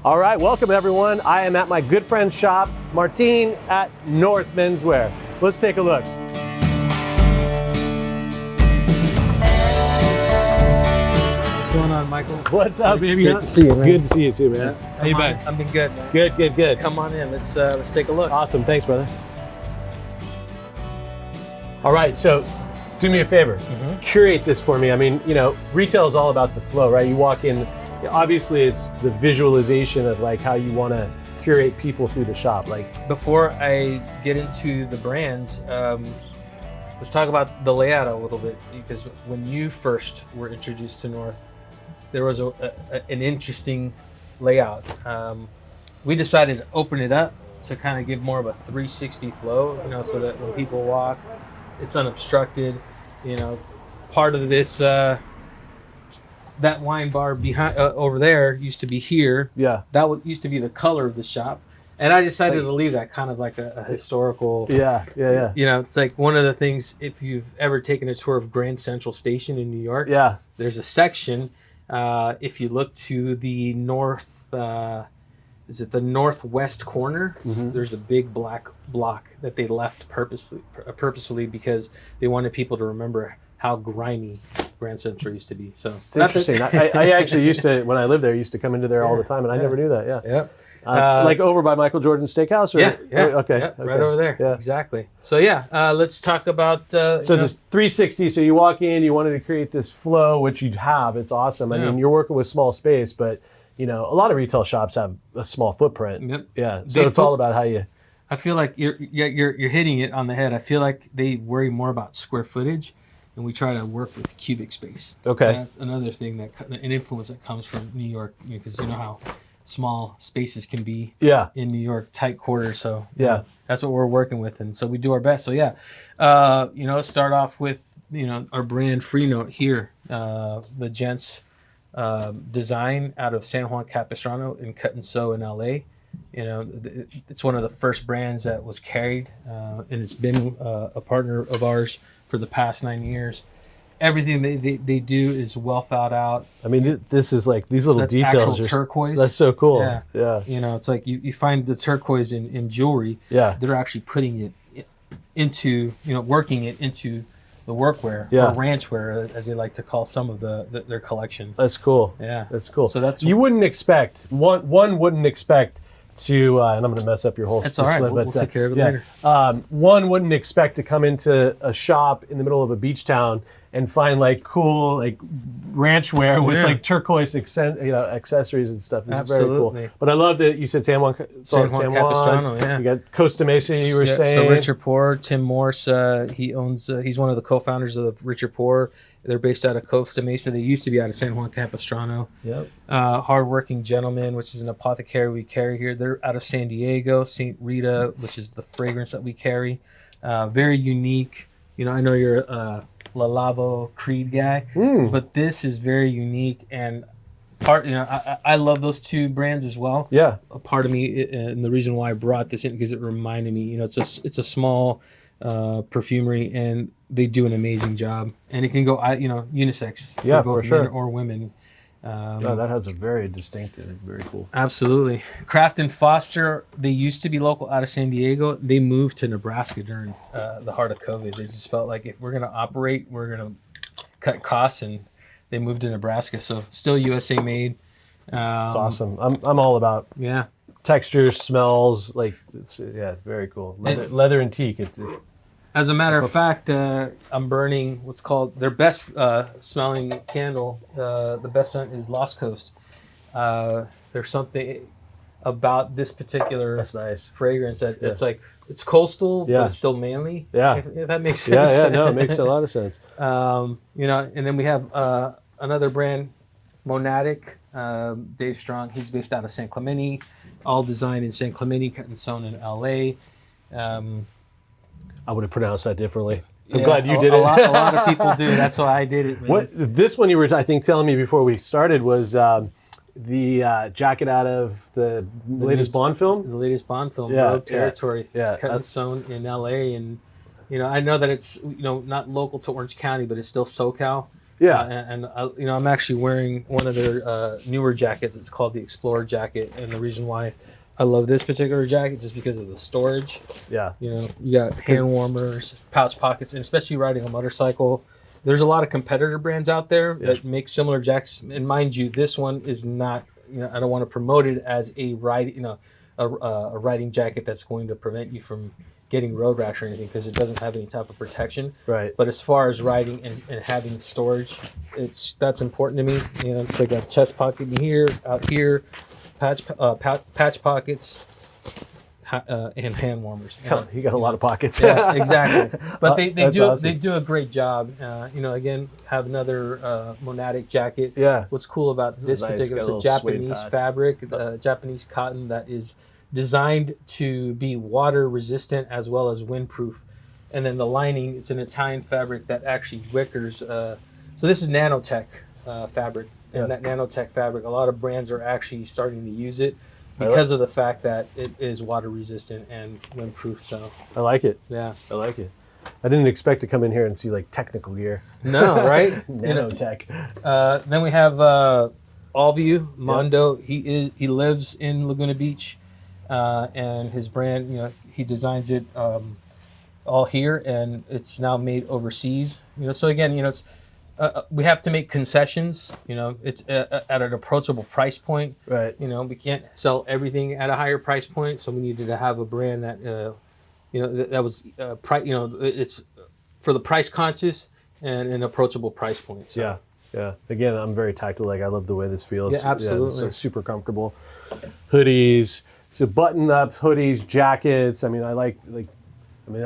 All right, welcome everyone. I am at my good friend's shop, Martin at North Menswear. Let's take a look. What's going on, Michael? What's up, baby? Good to see you, man. Good to see you too, man. Yeah. How you been? I've been good, man. Good. Come on in. Let's take a look. Awesome, thanks, brother. All right, so do me a favor. Curate this for me. I mean, you know, retail is all about the flow, right? You walk in, obviously it's the visualization of like how you want to curate people through the shop. Like, before I get into the brands, let's talk about the layout a little bit, because when you first were introduced to North, there was an interesting layout. We decided to open it up to kind of give more of a 360 flow, you know, so that when people walk, it's unobstructed. You know, part of this, that wine bar behind over there used to be here. yeah. That used to be the color of the shop. And I decided to leave that kind of like a historical. Yeah. You know, it's like one of the things, if you've ever taken a tour of Grand Central Station in New York, Yeah. there's a section, if you look to the north, is it the northwest corner? There's a big black block that they left purposefully because they wanted people to remember how grimy Grand Central used to be. So It's interesting. I actually used to, when I lived there, used to come into there all the time, and I never knew that. Yeah. Like over by Michael Jordan's Steakhouse? Or? Yeah. Okay. Right over there. Yeah. Exactly. So let's talk about. So this 360. So you walk in, you wanted to create this flow, which you have. It's awesome. I mean, you're working with small space, but you know, a lot of retail shops have a small footprint. Yep. Yeah. So it's all about how you. I feel like you're hitting it on the head. I feel like they worry more about square footage, and we try to work with cubic space. Okay. That's another thing an influence that comes from New York, because you know how small spaces can be. Yeah. In New York, tight quarters. So Yeah. that's what we're working with, and so we do our best. So let's start off with our brand Free Note here, the gents design out of San Juan Capistrano and Cut and Sew in LA. You know, it's one of the first brands that was carried, and it's been a partner of ours for the past 9 years. Everything they do is well thought out. I mean, this is like these little details. Actual turquoise. That's so cool. Yeah. You know, it's like you find the turquoise in jewelry. Yeah. They're actually putting it into, working it into the workwear, Yeah. or ranchwear, as they like to call some of their collection. That's cool. Yeah. That's cool. So that's you wouldn't expect one wouldn't expect to, and I'm going to mess up your whole That's all right. split, We'll take care of it later. One wouldn't expect to come into a shop in the middle of a beach town and find like cool like ranch wear with like turquoise accessories and stuff. It's very cool. But I love that you said San Juan Capistrano. Yeah. You got Costa Mesa. You were saying. So Richard Pour, Tim Morse, he owns. He's one of the co-founders of Richard Pour. They're based out of Costa Mesa. They used to be out of San Juan Capistrano. Yep. Hardworking Gentleman, which is an apothecary we carry here. They're out of San Diego. St. Rita, which is the fragrance that we carry. Very unique. You know, I know you're a Le Labo Creed guy, but this is very unique, and I love those two brands as well. Yeah. A part of me, and the reason why I brought this in, because it reminded me, it's a small perfumery, and they do an amazing job, and it can go, unisex. Yeah, both for sure. men or women. That has a very distinctive, very cool. Absolutely. Kraft and Foster, they used to be local out of San Diego. They moved to Nebraska during the heart of COVID. They just felt like if we're going to operate, we're going to cut costs, and they moved to Nebraska. So still USA made. It's awesome. I'm all about textures, smells. Like it's very cool. Leather and teak. As a matter of fact, I'm burning what's called their best smelling candle. The best scent is Lost Coast. There's something about this particular fragrance that it's like it's coastal, but it's still manly. Yeah, if that makes sense. Yeah, no, it makes a lot of sense. And then we have another brand, Monatic. Dave Strong. He's based out of San Clemente. All designed in San Clemente, cut and sewn in LA. I would have pronounced that differently. I'm glad you did it. A lot of people do. That's why I did it. Man. This one you were, I think, telling me before we started was the jacket out of the latest Bond film. The latest Bond film, Rogue Territory, cut and sewn in LA. And I know that it's not local to Orange County, but it's still SoCal. Yeah. And I'm actually wearing one of their newer jackets. It's called the Explorer jacket, and the reason why I love this particular jacket just because of the storage. Yeah. You got hand warmers, pouch pockets, and especially riding a motorcycle. There's a lot of competitor brands out there that make similar jackets, and mind you, this one is not. I don't want to promote it as a riding jacket that's going to prevent you from getting road rash or anything, because it doesn't have any type of protection. Right. But as far as riding and having storage, that's important to me. So I got chest pocket in here, out here, patch pockets, and hand warmers. You got a lot of pockets. Yeah, exactly. But they awesome. do a great job. Again, have another Monadic jacket. Yeah. What's cool about this nice. particular, Got a it's a little suede Japanese patch. fabric, Japanese cotton that is designed to be water resistant as well as windproof. And then the lining, it's an Italian fabric that actually wickers. So this is nanotech fabric. And that nanotech fabric, a lot of brands are actually starting to use it because of the fact that it is water resistant and windproof. So I like it. yeah, I like it. I didn't expect to come in here and see like technical gear. no, right? Nanotech. Then we have Allview Mondo. He lives in Laguna Beach, and his brand, he designs it all here, and it's now made overseas. So again, it's we have to make concessions. It's at an approachable price point. Right. We can't sell everything at a higher price point, so we needed to have a brand that that was it's for the price conscious and an approachable price point. So. Yeah. Again, I'm very tactile. Like I love the way this feels. Yeah, absolutely. It's like super comfortable. Hoodies, so button-up hoodies, jackets. I mean, I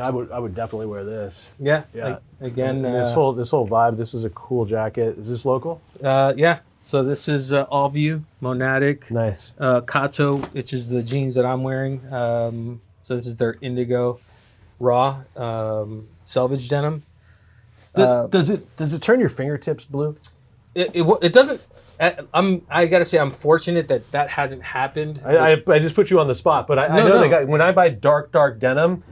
would definitely wear this. Yeah. Yeah. Again, this whole vibe. This is a cool jacket. Is this local? Yeah. So this is Allview Monadic. Nice. Kato, which is the jeans that I'm wearing. So this is their indigo raw selvage denim. Does it turn your fingertips blue? It doesn't. I gotta say I'm fortunate that hasn't happened. I just put you on the spot, but I know that when I buy dark denim,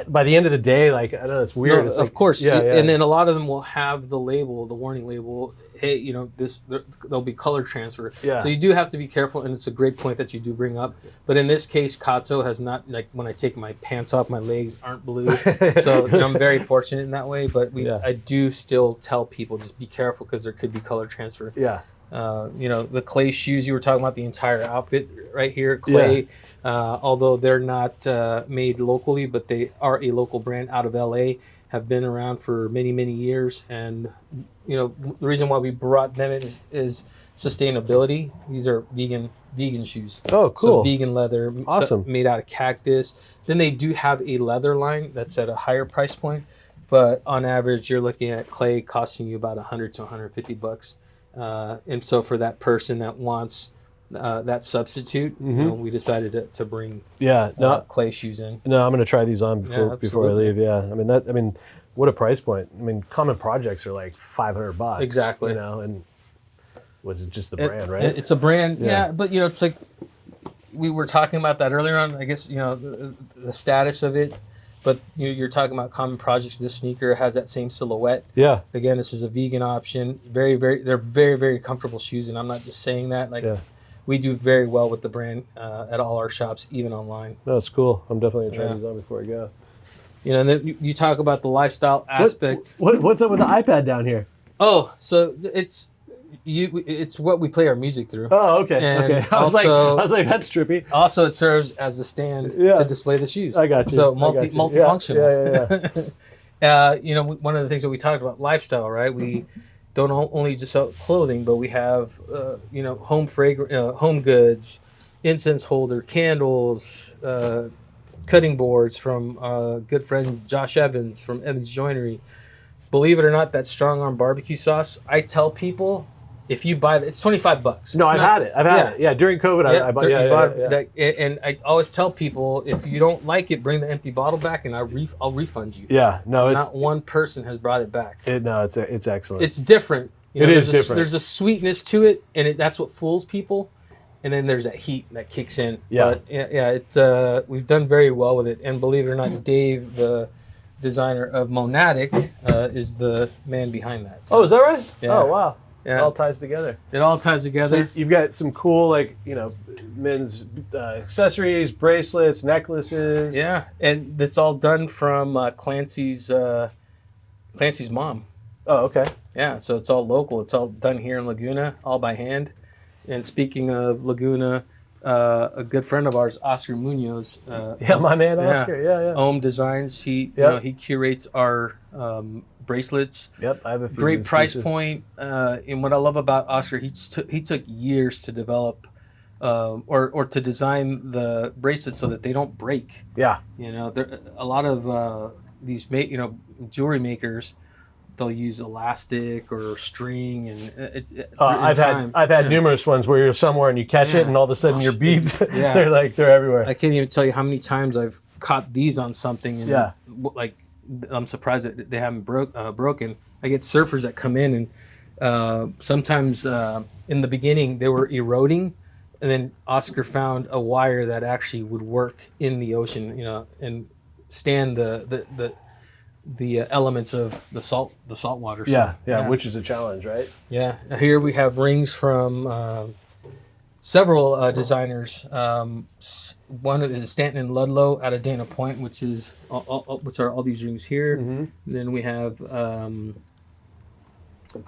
by the end of the day, like I know it's weird. No, it's of course, yeah. And then a lot of them will have the label, the warning label. Hey, there'll be color transfer. Yeah. So you do have to be careful, and it's a great point that you do bring up. But in this case, Kato has not, like when I take my pants off, my legs aren't blue. So I'm very fortunate in that way. But I do still tell people just be careful because there could be color transfer. Yeah. The clay shoes, you were talking about the entire outfit right here, clay. Although they're not made locally, but they are a local brand out of LA, have been around for many, many years. And, the reason why we brought them in is sustainability. These are vegan shoes. Oh, cool. So vegan leather, awesome. Made out of cactus. Then they do have a leather line that's at a higher price point. But on average, you're looking at clay costing you about $100 to $150. And so for that person that wants that substitute, we decided to bring clay shoes in. No, I'm going to try these on before I leave. Yeah, I mean, what a price point. I mean, Common Projects are like $500. Exactly. And was it just the brand, right? It's a brand, yeah. But it's like we were talking about that earlier on. I guess the status of it. But you're talking about Common Projects. This sneaker has that same silhouette. Yeah. Again, this is a vegan option. They're very, very comfortable shoes, and I'm not just saying that. We do very well with the brand at all our shops, even online. No, it's cool. I'm definitely gonna try these on before I go. And then you talk about the lifestyle aspect. What's up with the iPad down here? Oh, so it's what we play our music through. Oh, okay. And okay. I was like, that's trippy. Also, it serves as the stand to display the shoes. I got you. So multifunctional. Yeah. One of the things that we talked about, lifestyle, right? We don't only just sell clothing, but we have home goods, incense holder, candles, cutting boards from good friend Josh Evans from Evans Joinery. Believe it or not, that strong arm barbecue sauce, I tell people, if you buy that, it's $25. No, I've had it. Yeah, during COVID, I bought it. And I always tell people, if you don't like it, bring the empty bottle back, and I'll refund you. Yeah, no, not one person has brought it back. It's excellent. It's different. It is different. There's a sweetness to it, and that's what fools people. And then there's that heat that kicks in. Yeah. But we've done very well with it. And believe it or not, Dave, the designer of Monatic, is the man behind that. So, oh, is that right? Yeah. Oh, wow. Yeah. It all ties together. It all ties together. So you've got some cool, like, you know, men's accessories, bracelets, necklaces. Yeah, and it's all done from Clancy's mom. Oh, okay. Yeah, so it's all local. It's all done here in Laguna, all by hand. And speaking of Laguna, a good friend of ours, Oscar Munoz. Yeah, my man Oscar. Yeah. Ohm Designs. He he curates our bracelets. Yep, I have a few. Great price point. And what I love about Oscar, he took years to develop or to design the bracelets so that they don't break. Yeah. You know, there a lot of these jewelry makers, they'll use elastic or string, and I've had numerous ones where you're somewhere and you catch it, and all of a sudden your beads they're everywhere. I can't even tell you how many times I've caught these on something, and like I'm surprised that they haven't broken. I get surfers that come in, and sometimes in the beginning they were eroding, and then Oscar found a wire that actually would work in the ocean, and stand the elements of the salt water. So, which is a challenge, right? Yeah. Here we have rings from several designers. One is Stanton and Ludlow out of Dana Point, which are all these rings here. Mm-hmm. Then we have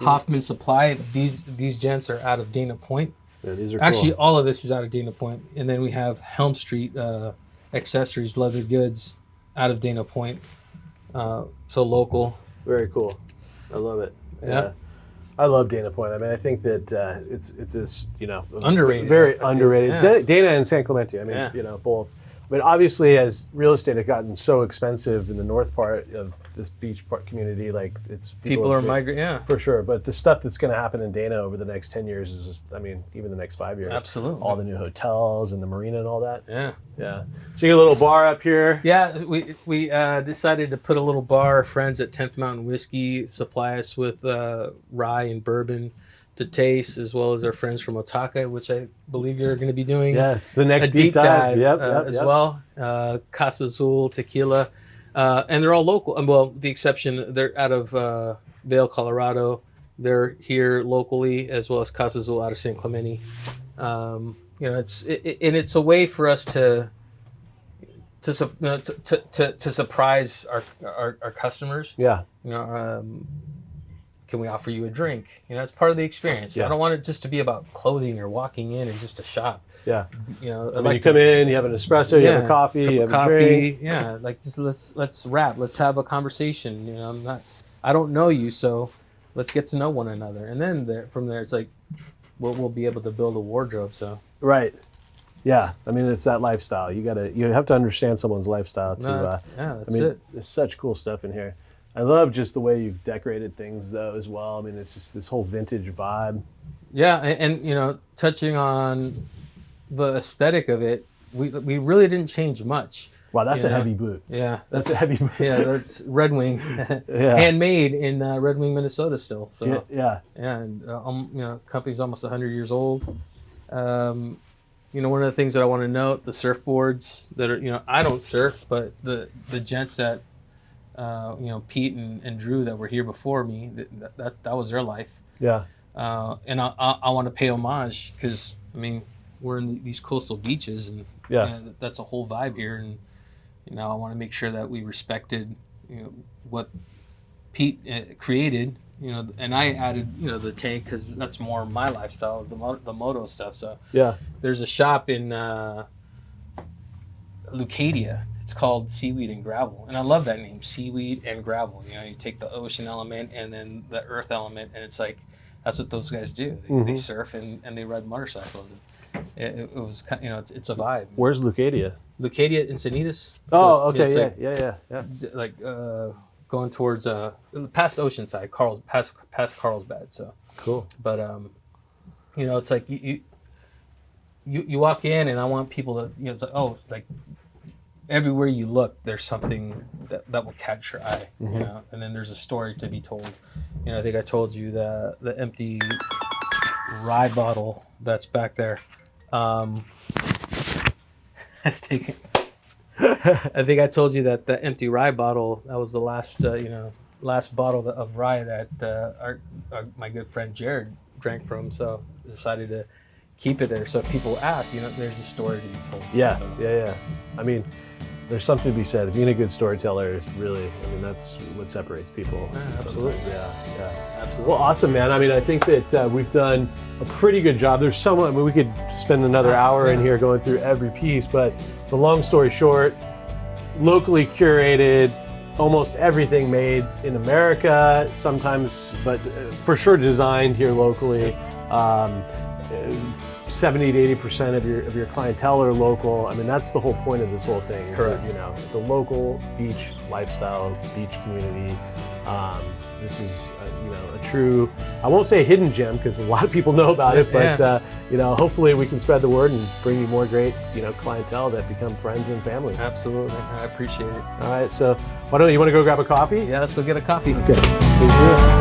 Hoffman Supply. These gents are out of Dana Point. Yeah, these are actually cool. all of this is out of Dana Point. And then we have Helm Street Accessories, Leather Goods, out of Dana Point. So local. Very cool. I love it. Yeah. I love Dana Point. I mean, I think that it's this, underrated. Very underrated. Yeah. Dana and San Clemente. I mean, both. But obviously, as real estate has gotten so expensive in the north part of this beach part community, like people are migrating. Yeah, for sure. But the stuff that's going to happen in Dana over the next 10 years is, I mean, even the next 5 years. Absolutely. All the new hotels and the marina and all that. Yeah. Yeah. So you got a little bar up here. Yeah, we decided to put a little bar. Our friends at 10th Mountain Whiskey supply us with rye and bourbon to taste, as well as our friends from Otaka, which I believe you're going to be doing. Yeah, it's the next a deep dive as yep. well. Casa Azul Tequila, and they're all local. Well, the exception, they're out of Vail, Colorado. They're here locally, as well as Casa Azul out of San Clemente. It's a way for us to surprise our customers. Yeah. Can we offer you a drink? It's part of the experience. Yeah. I don't want it just to be about clothing or walking in and just to shop. Yeah. You come in, you have an espresso, you have a coffee, you have a drink. Yeah, like just let's rap, let's have a conversation. I don't know you, so let's get to know one another. And then from there, it's like we'll be able to build a wardrobe. So right. Yeah, I mean, it's that lifestyle. You have to understand someone's lifestyle too. That's it. There's such cool stuff in here. I love just the way you've decorated things though as well. I mean, it's just this whole vintage vibe. Yeah, and touching on the aesthetic of it, we really didn't change much. Wow, that's a heavy boot. Yeah, that's a heavy boot. Yeah, that's Red Wing, handmade in Red Wing, Minnesota still. So yeah, and company's almost 100 years old. One of the things that I want to note, the surfboards that are, I don't surf, but the gents that, Pete and Drew that were here before me, that was their life. Yeah. And I want to pay homage because, we're in these coastal beaches and that's a whole vibe here. And, I want to make sure that we respected, what Pete created, and I added, the tank because that's more my lifestyle, the moto stuff. So yeah, there's a shop in Leucadia. It's called Seaweed and Gravel, and I love that name, Seaweed and Gravel. You take the ocean element and then the earth element, and it's like that's what those guys do. They surf and they ride motorcycles. It was it's a vibe. Where's Leucadia? Leucadia Encinitas. Oh, okay, yeah. Like going towards past Oceanside, past Carlsbad. So cool. But it's like you walk in, and I want people to it's like everywhere you look, there's something that will catch your eye. And then there's a story to be told. I think I told you the empty rye bottle that's back there. That's taken. I think I told you that the empty rye bottle, that was the last, last bottle of rye that my good friend Jared drank from. So I decided to keep it there. So if people ask, there's a story to be told. Yeah, so. yeah. I mean, there's something to be said. Being a good storyteller is really, that's what separates people. Absolutely. Yeah. Absolutely. Well, awesome, man. I mean, I think that we've done a pretty good job. There's so much, we could spend another hour in here going through every piece, but the long story short, locally curated, almost everything made in America, sometimes, but for sure designed here locally. 70 to 80% of your clientele are local. I mean, that's the whole point of this whole thing. Is Correct. The local beach lifestyle, beach community. This is a true, I won't say a hidden gem because a lot of people know about it, but hopefully we can spread the word and bring you more great clientele that become friends and family. Absolutely. I appreciate it. All right, so you want to go grab a coffee? Yeah, let's go get a coffee. Okay, please do.